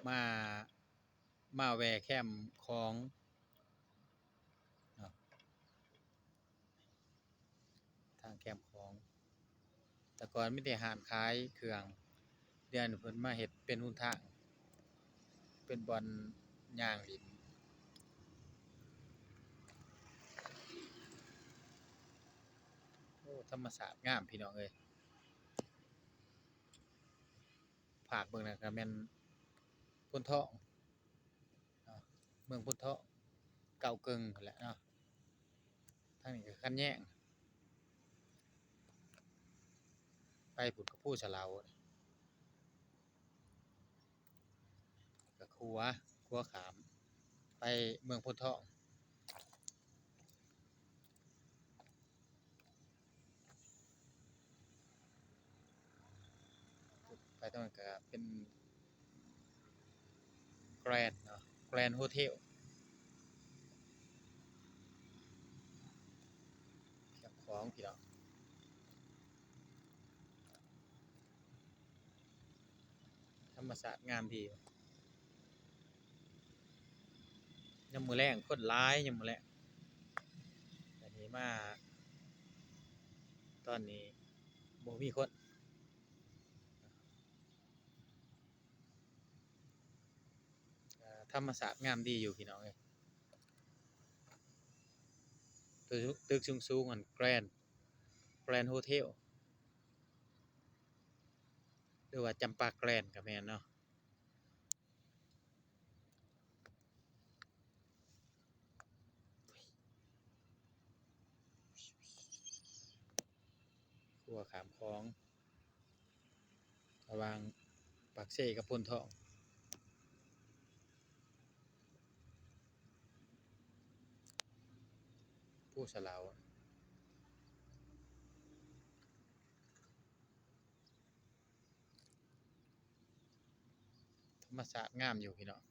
มาแวะแคมป์ของเนาะทางแคมป์ของแต่ก่อนมีแต่ร้านขายเครื่องเดี๋ยวนี้เพิ่นมาเฮ็ดเป็นหนทางเป็นบ่อนย่างดินโอ้ธรรมชาติงามพี่น้องเอ้ยภาคเบิ่งนั่นก็แม่นพนทองเนาะเมืองพนทองเก่าเกิงพู้นแหละเนาะทางนี้ก็คันแย้งไปพู้นก็ภูสะเหลาก็ขัวข้ามไปเมืองพนทองไปตรงนั้นก็เป็นแกรนด์เนาะแกรนด์โฮเทลแคมป์ของพี่น้องธรรมชาติงามดียามมื้อแลงคนหลายยามมื้อแลงอันนี้มาตอนนี้บ่มีคนธรรมชาติงามดีอยู่พี่น้องเอ้ยตึกสูงๆอันแกรนด์โฮเทลหรือว่าจำปาแกรนด์ก็แม่นเนาะขัวข้ามคลองระหว่างปากเซกับพนทองภูสะเหลาธรรมชาติงามอยู่พี่น้อง